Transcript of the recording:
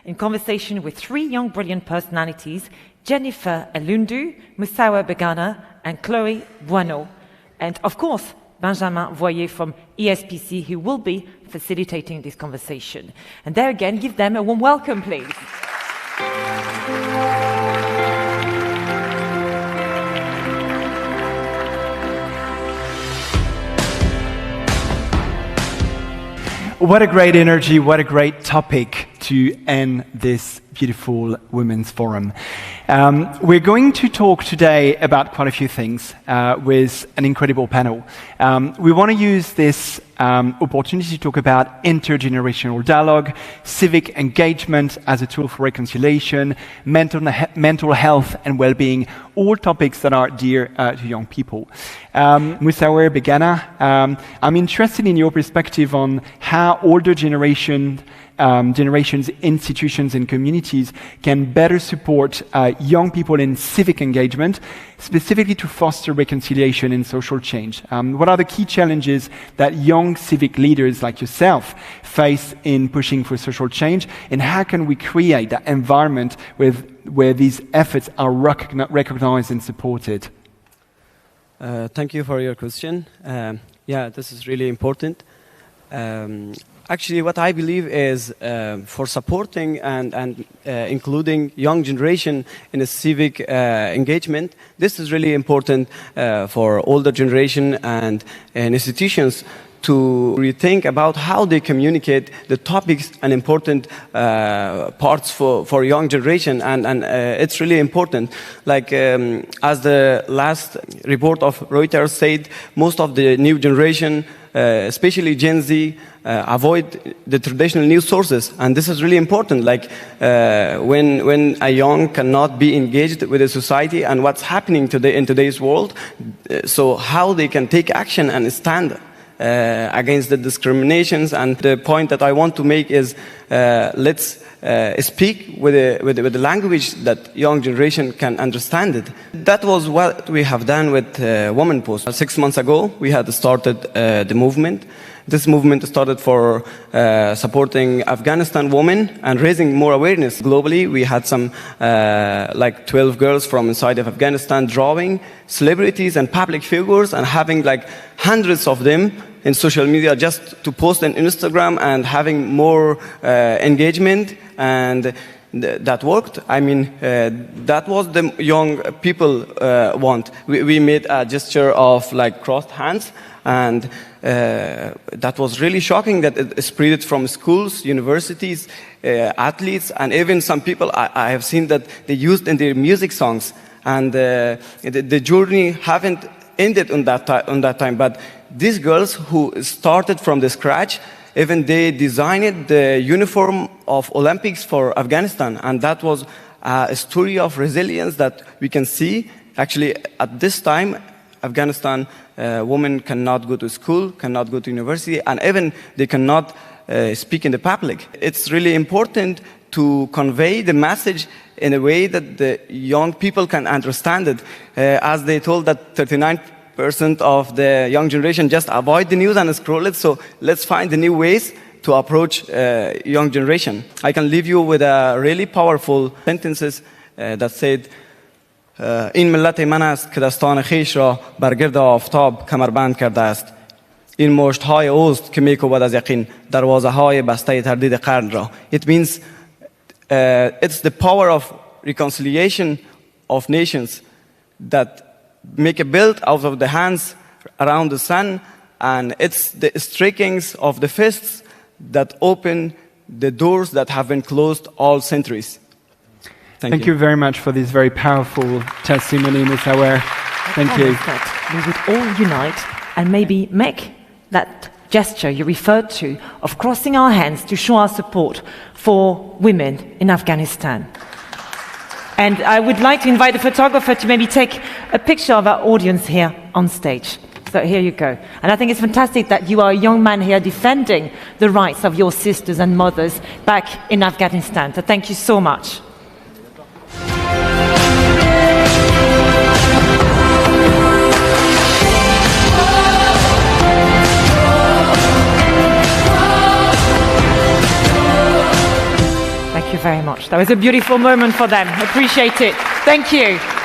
in conversation with three young brilliant personalities, Jennifer Elundu, Musawer Begana, and Chloe Bueno. And of course, Benjamin Voyer from ESPC, who will be facilitating this conversation. And there again, give them a warm welcome, please. What a great energy, what a great topic to end this beautiful Women's Forum. We're going to talk today about quite a few things with an incredible panel. We want to use this opportunity to talk about intergenerational dialogue, civic engagement as a tool for reconciliation, mental health and well-being, all topics that are dear to young people. Musawer Begana, I'm interested in your perspective on how older generations, institutions and communities can better support young people in civic engagement, specifically to foster reconciliation and social change. What are the key challenges that young civic leaders like yourself face in pushing for social change, and how can we create that environment where these efforts are recognized and supported? Thank you for your question. Yeah, this is really important. Actually, what I believe is for supporting and including young generation in a civic engagement, this is really important for older generation and institutions to rethink about how they communicate the topics and important parts for young generation, and it's really important. Like as the last report of Reuters said, most of the new generation, especially Gen Z, avoid the traditional news sources, and this is really important. Like when a young cannot be engaged with the society and what's happening today in today's world, so how they can take action and stand against the discriminations. And the point that I want to make is let's speak with the language that young generation can understand it. That was what we have done with Women Post. 6 months ago, we had started the movement. This movement started for supporting Afghanistan women and raising more awareness globally. We had some like 12 girls from inside of Afghanistan drawing celebrities and public figures and having like hundreds of them in social media just to post on Instagram and having more engagement, and that worked. I mean, that was the young people want. We made a gesture of like crossed hands, and that was really shocking that it spread from schools, universities, athletes, and even some people I have seen that they used in their music songs. And the journey haven't ended on that time, but these girls who started from the scratch, even they designed the uniform of Olympics for Afghanistan, and that was a story of resilience that we can see. Actually, at this time, Afghanistan women cannot go to school, cannot go to university, and even they cannot speak in the public. It's really important to convey the message in a way that the young people can understand it. As they told that 39% of the young generation just avoid the news and scroll it, so let's find the new ways to approach young generation. I can leave you with a really powerful sentences that said, این ملت من است که دستان خیش را بر گرد آفتاب کمربند کرده است. این مشت‌های اوست که می‌کوبد از یقین دروازه‌های بسته تردید قرن را. It means it's the power of reconciliation of nations that make a belt out of the hands around the sun, and it's the strikings of the fists that open the doors that have been closed all centuries. Thank you very much for this very powerful testimony, Musawer. Thank you. We would all unite and maybe make that gesture you referred to of crossing our hands to show our support for women in Afghanistan. And I would like to invite the photographer to maybe take a picture of our audience here on stage. So here you go. And I think it's fantastic that you are a young man here defending the rights of your sisters and mothers back in Afghanistan. So thank you so much. Thank Thank you very much. That was a beautiful moment for them. Appreciate it. Thank you.